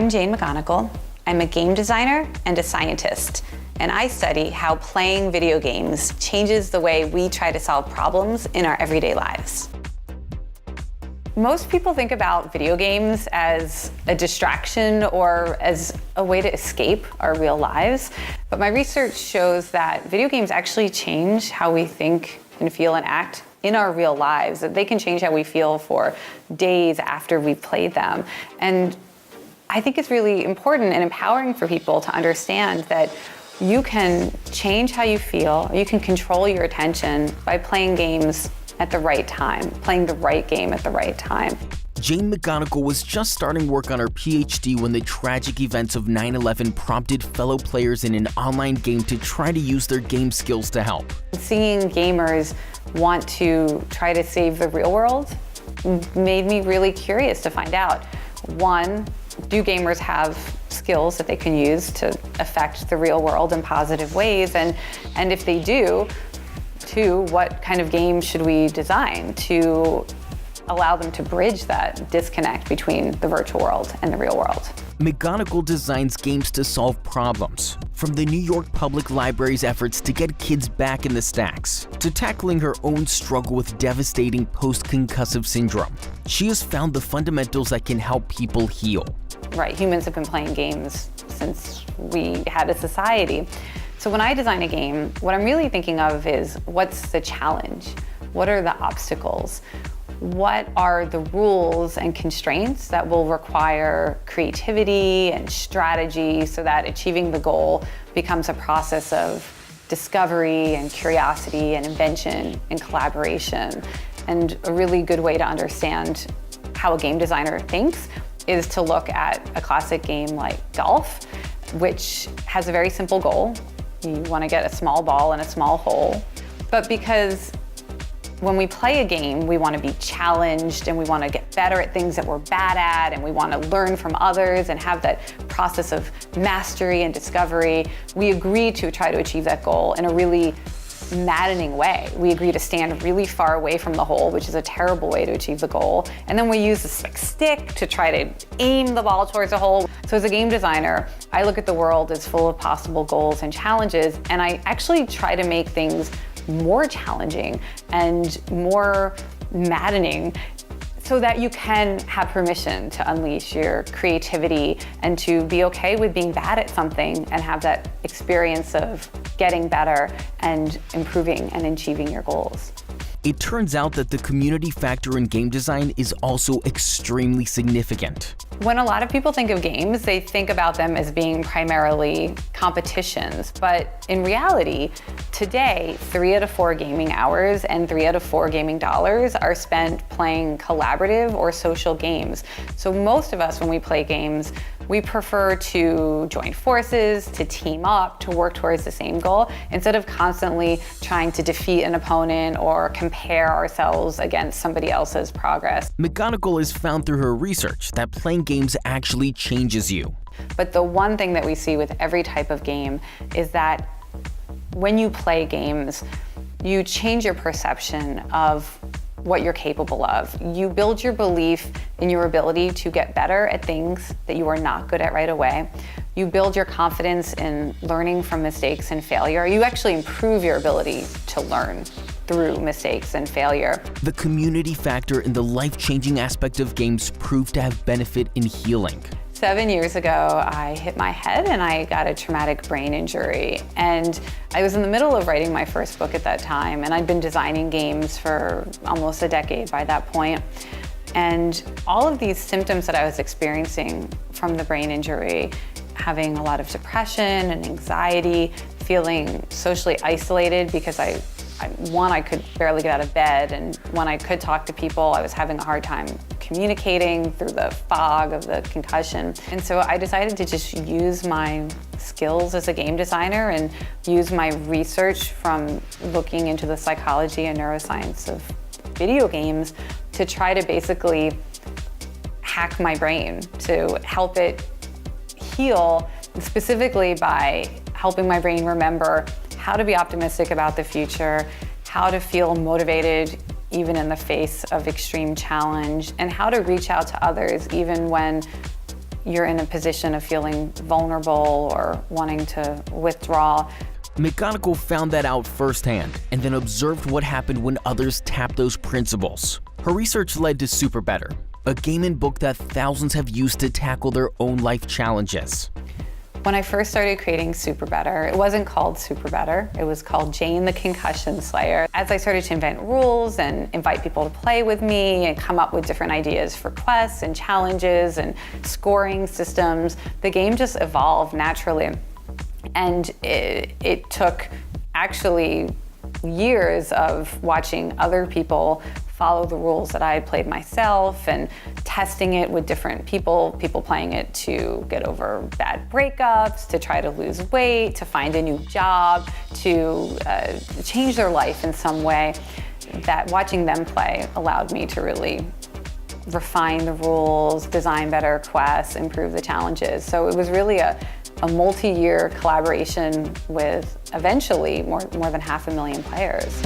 I'm Jane McGonigal. I'm a game designer and a scientist, and I study how playing video games changes the way we try to solve problems in our everyday lives. Most people think about video games as a distraction or as a way to escape our real lives, but my research shows that video games actually change how we think and feel and act in our real lives, that they can change how we feel for days after we've played them. And I think it's really important and empowering for people to understand that you can change how you feel, you can control your attention by playing games at the right time, playing the right game at the right time. Jane McGonigal was just starting work on her PhD when the tragic events of 9/11 prompted fellow players in an online game to try to use their game skills to help. Seeing gamers want to try to save the real world made me really curious to find out, one, do gamers have skills that they can use to affect the real world in positive ways? And if they do, two, what kind of game should we design to allow them to bridge that disconnect between the virtual world and the real world? McGonigal designs games to solve problems, from the New York Public Library's efforts to get kids back in the stacks, to tackling her own struggle with devastating post-concussive syndrome. She has found the fundamentals that can help people heal. Right, humans have been playing games since we had a society. So when I design a game, what I'm really thinking of is, what's the challenge? What are the obstacles? What are the rules and constraints that will require creativity and strategy so that achieving the goal becomes a process of discovery and curiosity and invention and collaboration? And a really good way to understand how a game designer thinks is to look at a classic game like Dolph, which has a very simple goal. You want to get a small ball in a small hole. But because when we play a game, we want to be challenged and we want to get better at things that we're bad at, and we want to learn from others and have that process of mastery and discovery, we agree to try to achieve that goal in a really maddening way. We agree to stand really far away from the hole, which is a terrible way to achieve the goal. And then we use this stick to try to aim the ball towards the hole. So as a game designer, I look at the world as full of possible goals and challenges, and I actually try to make things more challenging and more maddening so that you can have permission to unleash your creativity and to be okay with being bad at something and have that experience of getting better and improving and achieving your goals. It turns out that the community factor in game design is also extremely significant. When a lot of people think of games, they think about them as being primarily competitions. But in reality, today, 3 out of 4 gaming hours and 3 out of 4 gaming dollars are spent playing collaborative or social games. So most of us, when we play games, we prefer to join forces, to team up, to work towards the same goal, instead of constantly trying to defeat an opponent or compare ourselves against somebody else's progress. McGonigal has found through her research that playing games actually changes you. But the one thing that we see with every type of game is that when you play games, you change your perception of what you're capable of. You build your belief in your ability to get better at things that you are not good at right away. You build your confidence in learning from mistakes and failure. You actually improve your ability to learn through mistakes and failure. The community factor in the life-changing aspect of games proved to have benefit in healing. 7 years ago, I hit my head and I got a traumatic brain injury. And I was in the middle of writing my first book at that time, and I'd been designing games for almost a decade by that point. And all of these symptoms that I was experiencing from the brain injury, having a lot of depression and anxiety, feeling socially isolated because I could barely get out of bed, and when I could talk to people, I was having a hard time communicating through the fog of the concussion. And so I decided to just use my skills as a game designer and use my research from looking into the psychology and neuroscience of video games to try to basically hack my brain, to help it heal, specifically by helping my brain remember how to be optimistic about the future, how to feel motivated even in the face of extreme challenge, and how to reach out to others even when you're in a position of feeling vulnerable or wanting to withdraw. McGonigal found that out firsthand and then observed what happened when others tapped those principles. Her research led to SuperBetter, a game and book that thousands have used to tackle their own life challenges. When I first started creating SuperBetter, it wasn't called SuperBetter, it was called Jane the Concussion Slayer. As I started to invent rules and invite people to play with me and come up with different ideas for quests and challenges and scoring systems, the game just evolved naturally. And it took actually years of watching other people follow the rules that I had played myself and testing it with different people playing it to get over bad breakups, to try to lose weight, to find a new job, to change their life in some way. That watching them play allowed me to really refine the rules, design better quests, improve the challenges. So it was really a multi-year collaboration with eventually more than 500,000 players.